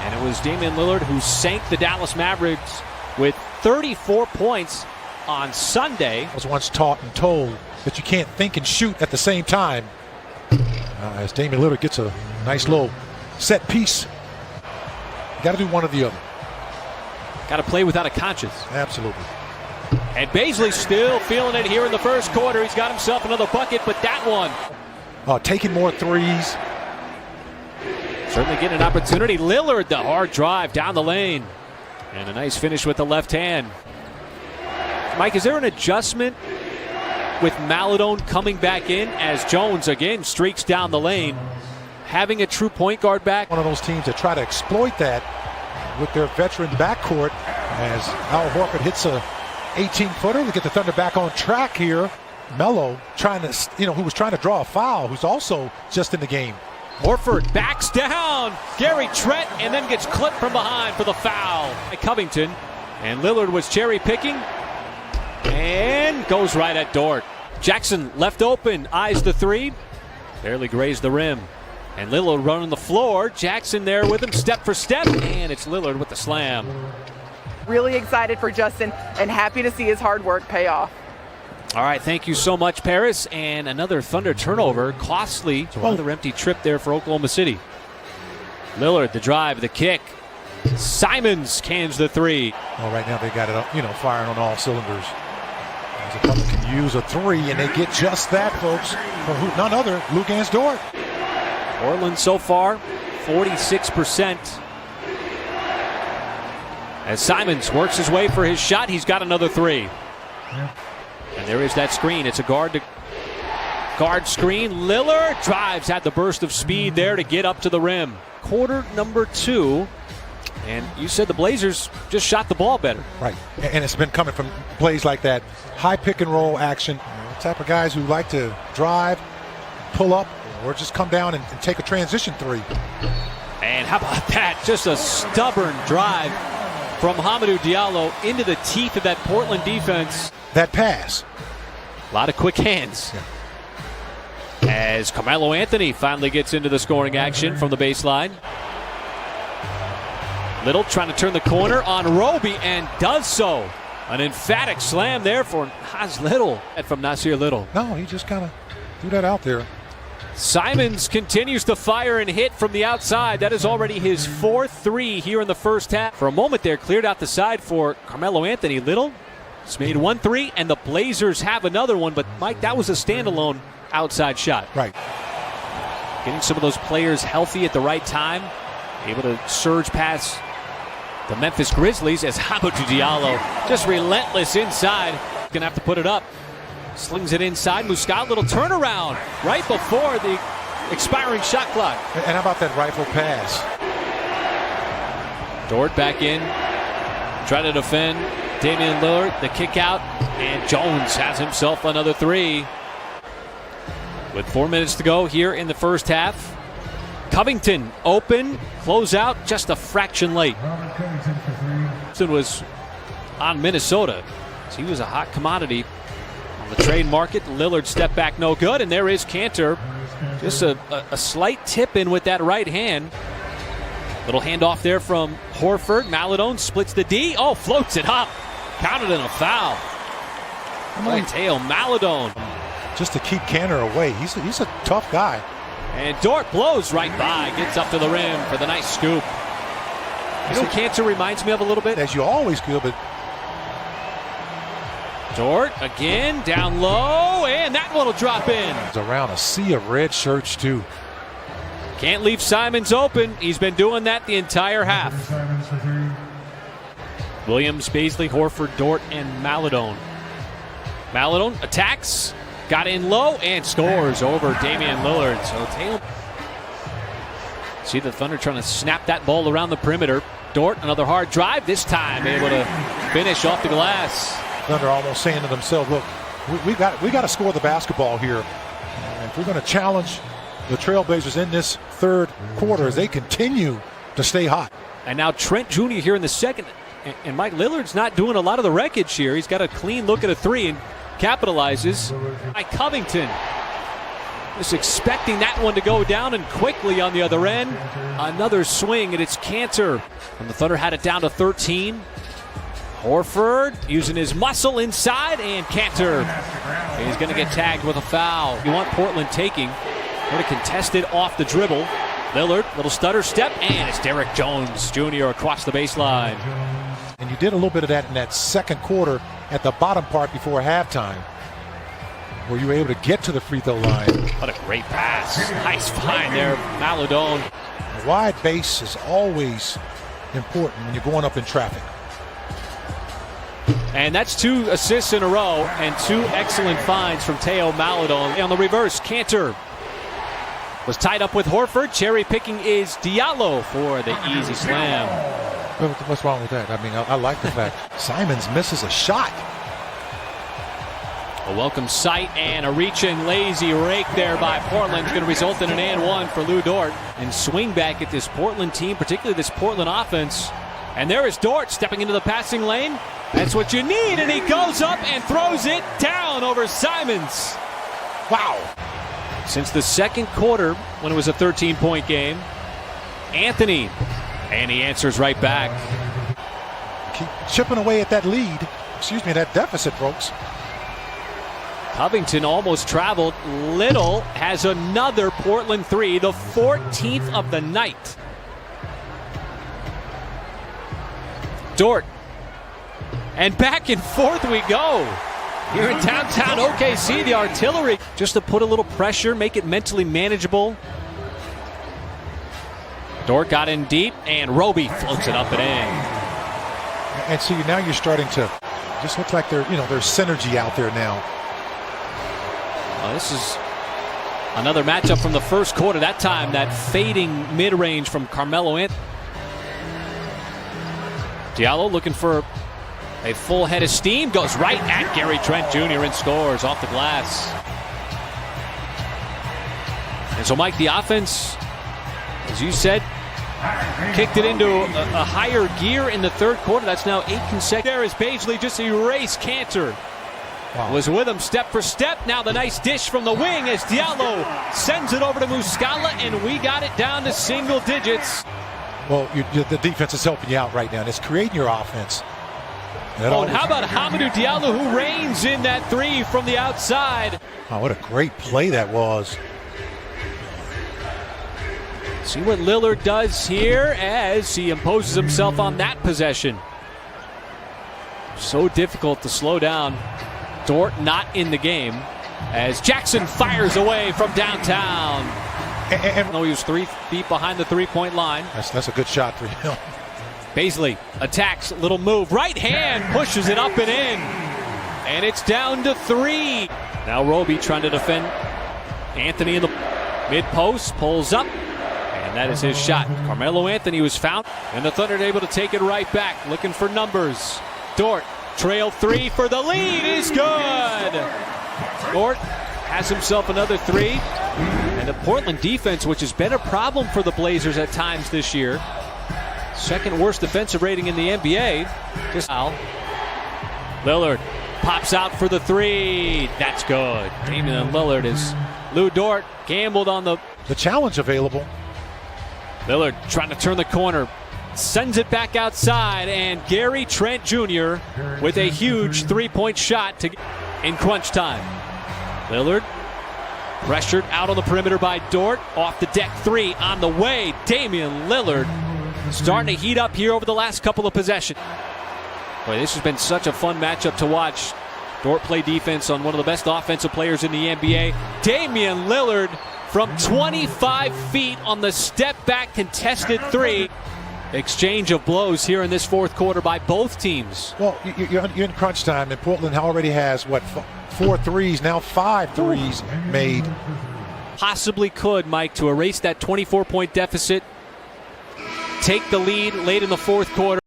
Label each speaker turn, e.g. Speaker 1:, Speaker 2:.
Speaker 1: And it was Damian Lillard who sank the Dallas Mavericks with 34 points on Sunday.
Speaker 2: I was once taught and told that you can't think and shoot at the same time. As Damian Lillard gets a nice little set piece, you got to do one or the other.
Speaker 1: Got to play without a conscience.
Speaker 2: Absolutely.
Speaker 1: And Bazley still feeling it here in the first quarter. He's got himself another bucket, but that one.
Speaker 2: Taking more threes.
Speaker 1: Certainly getting an opportunity. Lillard, the hard drive down the lane. And a nice finish with the left hand. Mike, is there an adjustment with Maledon coming back in as Jones again streaks down the lane? Having a true point guard back?
Speaker 2: One of those teams that try to exploit that with their veteran backcourt as Al Horford hits a 18-footer to get the Thunder back on track here. Melo trying to, who was trying to draw a foul, who's also just in the game.
Speaker 1: Horford backs down. Gary Trent and then gets clipped from behind for the foul by Covington. And Lillard was cherry picking and goes right at Dort. Jackson left open, eyes the three. Barely grazed the rim. And Lillard running the floor. Jackson there with him step for step. And it's Lillard with the slam.
Speaker 3: Really excited for Justin and happy to see his hard work pay off.
Speaker 1: All right, thank you so much, Paris. And another Thunder turnover, costly. Another empty trip there for Oklahoma City. Lillard, the drive, the kick. Simons cans the three.
Speaker 2: Well, right now they got it up, firing on all cylinders. As a couple can use a three, and they get just that, folks. From none other, Luguentz Dort.
Speaker 1: Portland so far, 46%. As Simons works his way for his shot, he's got another three.
Speaker 2: Yeah.
Speaker 1: And there is that screen. It's a guard screen. Lillard drives, had the burst of speed there to get up to the rim. Quarter number 2. And you said the Blazers just shot the ball better.
Speaker 2: Right. And it's been coming from plays like that. High pick and roll action. The type of guys who like to drive, pull up, or just come down and take a transition three.
Speaker 1: And how about that? Just a stubborn drive from Hamidou Diallo into the teeth of that Portland defense.
Speaker 2: That pass.
Speaker 1: A lot of quick hands.
Speaker 2: Yeah.
Speaker 1: As Carmelo Anthony finally gets into the scoring action from the baseline. Little trying to turn the corner on Roby and does so. An emphatic slam there for Nas Little. From Nasir Little.
Speaker 2: No, he just kind of threw that out there.
Speaker 1: Simons continues to fire and hit from the outside. That is already his 4th three here in the first half. For a moment there, cleared out the side for Carmelo Anthony. Little has made 1 3, and the Blazers have another one. But, Mike, that was a standalone outside shot.
Speaker 2: Right.
Speaker 1: Getting some of those players healthy at the right time. Able to surge past the Memphis Grizzlies as Hamidou Diallo just relentless inside. Going to have to put it up. Slings it inside. Muscat, little turnaround right before the expiring shot clock.
Speaker 2: And how about that rifle pass?
Speaker 1: Dort back in. Try to defend. Damian Lillard, the kick out. And Jones has himself another three. With 4 minutes to go here in the first half. Covington open. Close out just a fraction late. Covington was on Minnesota. He was a hot commodity on the trade market. Lillard step back no good, and there is Cantor. Just a slight tip in with that right hand. Little handoff there from Horford. Maledon splits the D. Oh, floats it up. Counted in a foul. Mateo Maledon.
Speaker 2: Just to keep Cantor away. He's a tough guy.
Speaker 1: And Dort blows right by. Gets up to the rim for the nice scoop. You know, Cantor reminds me of a little bit.
Speaker 2: As you always do, but
Speaker 1: Dort again down low, and that one will drop in.
Speaker 2: It's around a sea of red shirts too.
Speaker 1: Can't leave Simons open. He's been doing that the entire half. Williams, Bazley, Horford, Dort, and Maledon. Maledon attacks, got in low, and scores over Damian Lillard. So Taylor. See the Thunder trying to snap that ball around the perimeter. Dort, another hard drive, this time able to finish off the glass.
Speaker 2: Thunder almost saying to themselves, look, we got to score the basketball here. And if we're going to challenge the Trailblazers in this third quarter as they continue to stay hot.
Speaker 1: And now Trent Jr. here in the second. And Mike Lillard's not doing a lot of the wreckage here. He's got a clean look at a three and capitalizes by Covington. Just expecting that one to go down, and quickly on the other end. Another swing, and it's Kanter. And the Thunder had it down to 13. Horford using his muscle inside, and Kanter is going to get tagged with a foul. You want Portland taking. Going to contest it off the dribble. Lillard, little stutter step, and it's Derek Jones Jr. across the baseline.
Speaker 2: And you did a little bit of that in that second quarter at the bottom part before halftime, where you were able to get to the free throw line.
Speaker 1: What a great pass. Nice find there, Maledon.
Speaker 2: A wide base is always important when you're going up in traffic.
Speaker 1: And that's 2 assists in a row and 2 excellent finds from Theo Maledon. On the reverse, Kanter was tied up with Horford. Cherry picking is Diallo for the easy slam.
Speaker 2: What's wrong with that? I mean, I like the fact Simons misses a shot.
Speaker 1: A welcome sight and a reaching lazy rake there by Portland is going to result in an and one for Lou Dort. And swing back at this Portland team, particularly this Portland offense. And there is Dort stepping into the passing lane. That's what you need, and he goes up and throws it down over Simons.
Speaker 2: Wow.
Speaker 1: Since the second quarter, when it was a 13-point game, Anthony, and he answers right back.
Speaker 2: Keep chipping away at that lead. That deficit, folks.
Speaker 1: Covington almost traveled. Little has another Portland three, the 14th of the night. Dort. And back and forth we go. Here in downtown OKC, the artillery, just to put a little pressure, make it mentally manageable. Dort got in deep, and Roby floats it up and in.
Speaker 2: And see, now you're starting to, just looks like there's synergy out there now.
Speaker 1: This is another matchup from the first quarter. That time, that fading mid-range from Carmelo Anthony. Diallo looking for a full head of steam, goes right at Gary Trent Jr. and scores off the glass. And so, Mike, the offense, as you said, kicked it into a higher gear in the third quarter. That's now 8 consecutive. There is Paisley just erased Kanter.
Speaker 2: Wow.
Speaker 1: Was with him step for step. Now the nice dish from the wing as Diallo sends it over to Muscala, and we got it down to single digits.
Speaker 2: Well, the defense is helping you out right now. It's creating your offense.
Speaker 1: And how about Hamidou Diallo, who reigns in that three from the outside?
Speaker 2: Oh, what a great play that was.
Speaker 1: See what Lillard does here as he imposes himself on that possession. So difficult to slow down. Dort not in the game as Jackson fires away from downtown. No, he was 3 feet behind the three-point line.
Speaker 2: That's a good shot for him.
Speaker 1: Paisley attacks, little move, right hand, pushes it up and in. And it's down to 3. Now Roby trying to defend Anthony in the mid-post, pulls up, and that is his shot. Carmelo Anthony was found, and the Thunder able to take it right back, looking for numbers. Dort, trail 3 for the lead is good. Dort has himself another 3. And the Portland defense, which has been a problem for the Blazers at times this year. Second worst defensive rating in the NBA. Just now. Lillard pops out for the 3. That's good. Damian Lillard is Lou Dort gambled on the
Speaker 2: challenge available.
Speaker 1: Lillard trying to turn the corner. Sends it back outside, and Gary Trent Jr. with a huge 3-point shot in crunch time. Lillard pressured out on the perimeter by Dort. Off the deck 3 on the way. Damian Lillard starting to heat up here over the last couple of possessions. Boy, this has been such a fun matchup to watch. Dort play defense on one of the best offensive players in the NBA. Damian Lillard from 25 feet on the step back contested 3. Exchange of blows here in this fourth quarter by both teams.
Speaker 2: Well, you're in crunch time, and Portland already has, 4 threes, now 5 threes made.
Speaker 1: Possibly could, Mike, to erase that 24-point deficit, take the lead late in the fourth quarter.